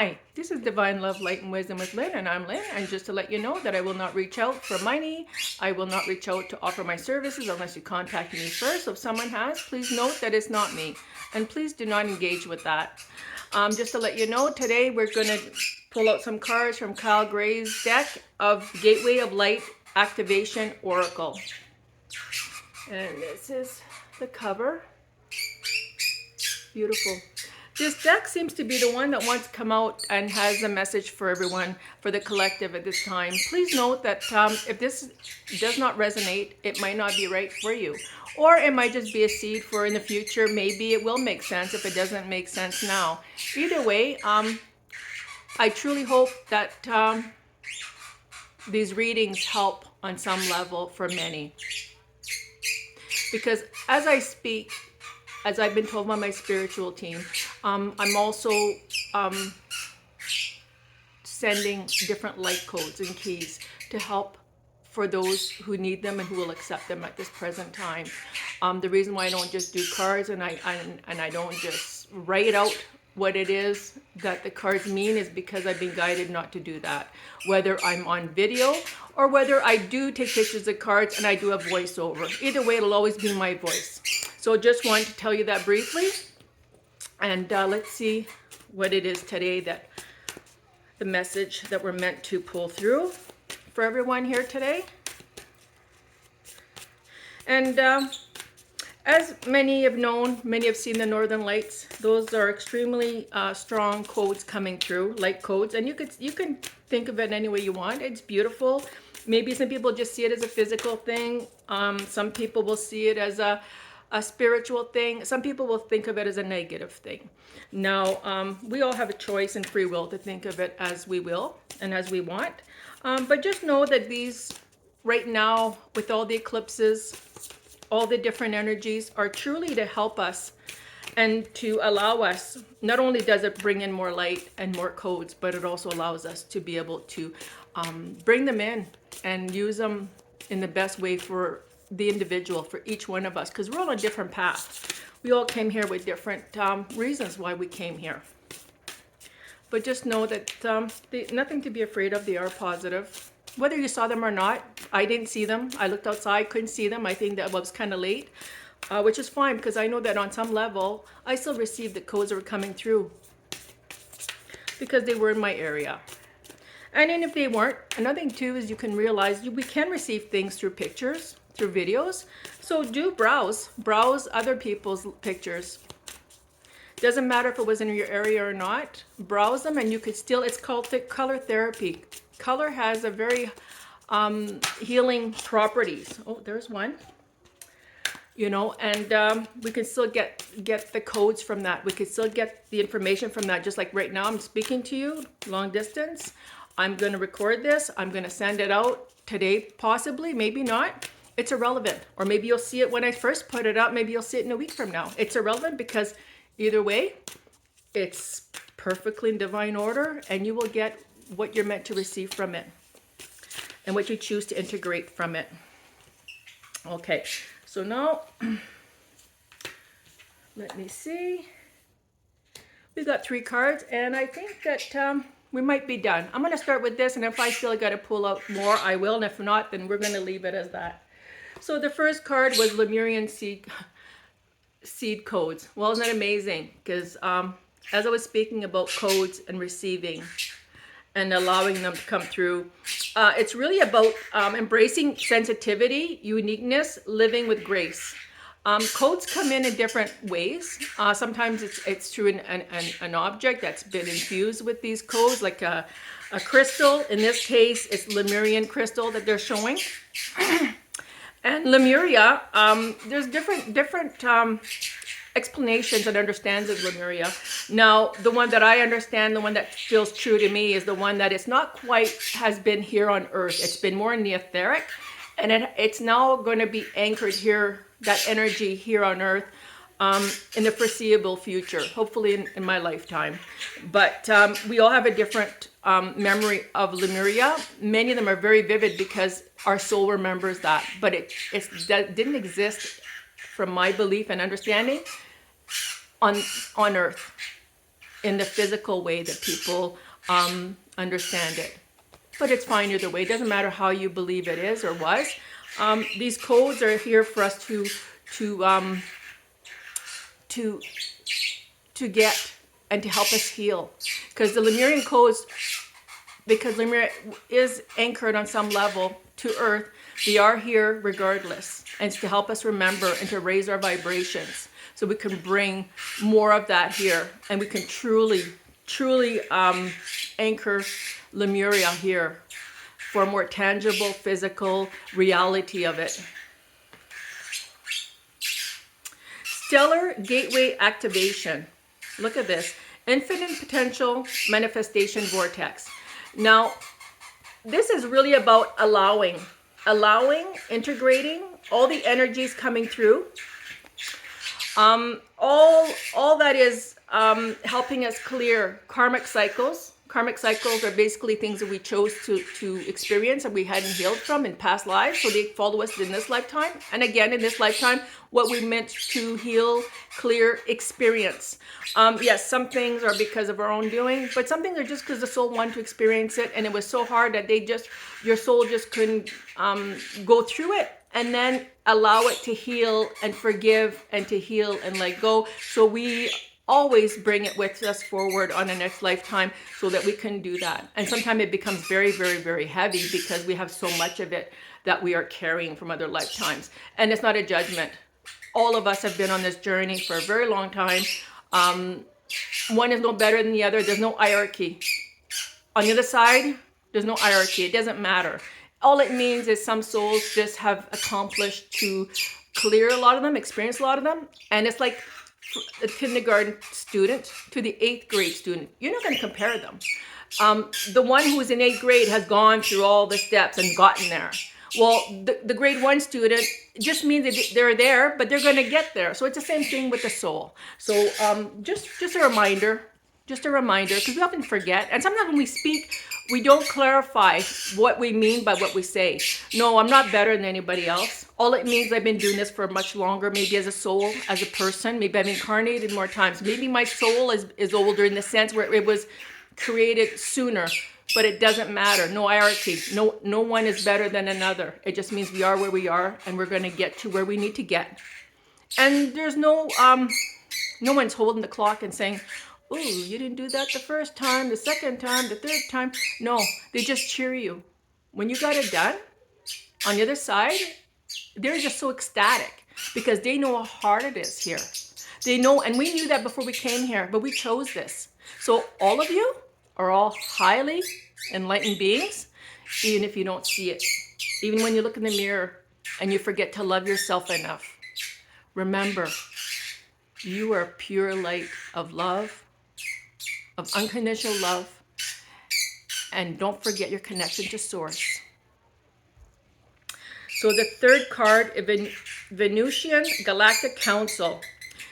Hi, this is Divine Love, Light, and Wisdom with Lynn, and I'm Lynn. And just to let you know that I will not reach out for money. I will not reach out to offer my services unless you contact me first. So if someone has, please note that it's not me. And please do not engage with that. Just to let you know, today we're going to pull out some cards from Kyle Gray's deck of Gateway of Light Activation Oracle. And this is the cover. Beautiful. This deck seems to be the one that wants to come out and has a message for everyone, for the collective at this time. Please note that if this does not resonate, it might not be right for you. Or it might just be a seed for in the future. Maybe it will make sense if it doesn't make sense now. Either way, I truly hope that these readings help on some level for many. Because as I speak, as I've been told by my spiritual team, I'm also sending different light codes and keys to help for those who need them and who will accept them at this present time. The reason why I don't just do cards and I don't just write out what it is that the cards mean is because I've been guided not to do that. Whether I'm on video or whether I do take pictures of cards and I do a voiceover. Either way, it'll always be my voice. So just wanted to tell you that briefly. And let's see what it is today, that the message that we're meant to pull through for everyone here today. And as many have known, many have seen the Northern Lights. Those are extremely strong codes coming through, light codes. And you can think of it any way you want. It's beautiful. Maybe some people just see it as a physical thing. Some people will see it as a spiritual thing. Some people will think of it as a negative thing. Now, we all have a choice and free will to think of it as we will and as we want. But just know that these, right now, with all the eclipses, all the different energies are truly to help us and to allow us. Not only does it bring in more light and more codes, but it also allows us to be able to bring them in and use them in the best way for the individual, for each one of us, because we're all on a different path. We all came here with different reasons why we came here. But just know that nothing to be afraid of. They are positive. Whether you saw them or not, I didn't see them. I looked outside, couldn't see them. I think that was kind of late, which is fine because I know that on some level, I still received the codes that were coming through because they were in my area. And then if they weren't, another thing too is you can realize we can receive things through pictures, through videos. So do browse other people's pictures. Doesn't matter if it was in your area or not. Browse them and you could still, it's called color therapy. Color has a very healing properties. Oh, there's one. You know, and we can still get the codes from that. We can still get the information from that. Just like right now, I'm speaking to you long distance. I'm going to record this. I'm going to send it out today, possibly, maybe not. It's irrelevant. Or maybe you'll see it when I first put it up. Maybe you'll see it in a week from now. It's irrelevant because either way, it's perfectly in divine order and you will get what you're meant to receive from it and what you choose to integrate from it. Okay, so now, let me see. We got 3 cards and I think that we might be done. I'm going to start with this, and if I still got to pull out more, I will. And if not, then we're going to leave it as that. So the first card was Lemurian seed codes. Well, isn't that amazing? Because as I was speaking about codes and receiving and allowing them to come through, it's really about embracing sensitivity, uniqueness, living with grace. Codes come in different ways. Sometimes it's through an object that's been infused with these codes, like a crystal. In this case, it's Lemurian crystal that they're showing. And Lemuria, there's different explanations and understands of Lemuria. Now, the one that I understand, the one that feels true to me, is the one that it's not quite has been here on Earth. It's been more in the etheric, and it's now going to be anchored here, that energy here on Earth, in the foreseeable future, hopefully in my lifetime. But we all have a different memory of Lemuria. Many of them are very vivid because our soul remembers that, but it didn't exist, from my belief and understanding, on Earth. in the physical way that people understand it. But it's fine either way. It doesn't matter how you believe it is or was. These codes are here for us to get and to help us heal. Because the Lemurian codes, because Lemuria is anchored on some level to Earth, they are here regardless. And it's to help us remember and to raise our vibrations so we can bring more of that here. And we can truly anchor Lemuria here for a more tangible, physical reality of it. Stellar gateway activation. Look at this. Infinite potential manifestation vortex. Now, this is really about allowing, integrating all the energies coming through. All that is helping us clear karmic cycles. Karmic cycles are basically things that we chose to experience and we hadn't healed from in past lives. So they follow us in this lifetime. And again, in this lifetime, what we meant to heal, clear, experience. Yes, some things are because of our own doing, but some things are just because the soul wanted to experience it. And it was so hard that your soul just couldn't go through it and then allow it to heal and forgive and to heal and let go. So we always bring it with us forward on the next lifetime so that we can do that. And sometimes it becomes very, very, very heavy because we have so much of it that we are carrying from other lifetimes. And it's not a judgment. All of us have been on this journey for a very long time. One is no better than the other. There's no hierarchy. On the other side, there's no hierarchy. It doesn't matter. All it means is some souls just have accomplished to clear a lot of them, experience a lot of them. And it's like a kindergarten student to the 8th grade student. You're not going to compare them. The one who was in 8th grade has gone through all the steps and gotten there. Well, the grade 1 student just means that they're there, but they're going to get there. So it's the same thing with the soul. So just a reminder, because we often forget. And sometimes when we speak, we don't clarify what we mean by what we say. No, I'm not better than anybody else. All it means I've been doing this for much longer, maybe as a soul, as a person. Maybe I've incarnated more times. Maybe my soul is older in the sense where it was created sooner. But it doesn't matter. No hierarchy. No one is better than another. It just means we are where we are and we're going to get to where we need to get. And there's no one's holding the clock and saying, "Oh, you didn't do that the first time, the second time, the third time." No, they just cheer you. When you got it done, on the other side, they're just so ecstatic because they know how hard it is here. They know, and we knew that before we came here, but we chose this. So all of you are all highly enlightened beings, even if you don't see it. Even when you look in the mirror and you forget to love yourself enough. Remember, you are pure light of love, of unconditional love, and don't forget your connection to Source. So the third card, Venusian Galactic Council.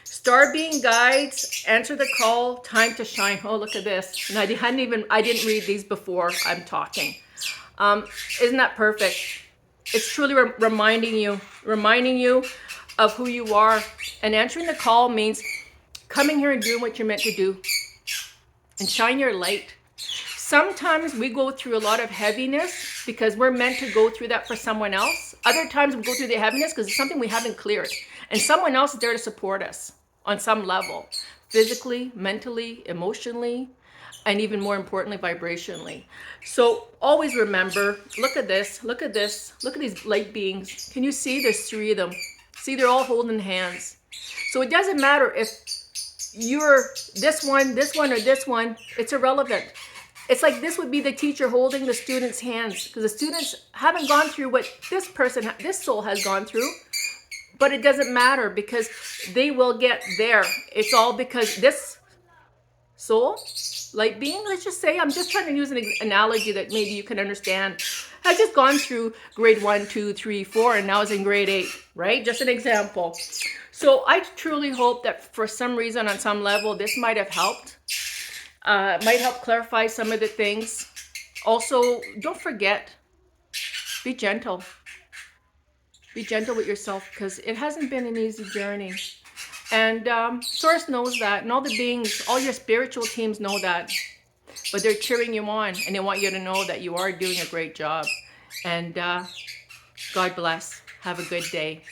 Star being guides, answer the call, time to shine. Oh, look at this. And I didn't read these before I'm talking. Isn't that perfect? It's truly reminding you of who you are. And answering the call means coming here and doing what you're meant to do. And shine your light. Sometimes we go through a lot of heaviness because we're meant to go through that for someone else. Other times we go through the heaviness because it's something we haven't cleared. And someone else is there to support us on some level. Physically, mentally, emotionally, and even more importantly, vibrationally. So always remember, look at this, look at these light beings. Can you see there's 3 of them? See, they're all holding hands. So it doesn't matter if you're this one, or this one, it's irrelevant. It's like this would be the teacher holding the student's hands because the students haven't gone through what this soul has gone through, but it doesn't matter because they will get there. It's all because this soul, light being, let's just say, I'm just trying to use an analogy that maybe you can understand, has just gone through grade 1, 2, 3, 4, and now is in grade 8, right? Just an example. So I truly hope that for some reason, on some level, this might have helped. Might help clarify some of the things. Also, don't forget, be gentle. Be gentle with yourself because it hasn't been an easy journey. And Source knows that, and all the beings, all your spiritual teams know that. But they're cheering you on, and they want you to know that you are doing a great job. And God bless. Have a good day.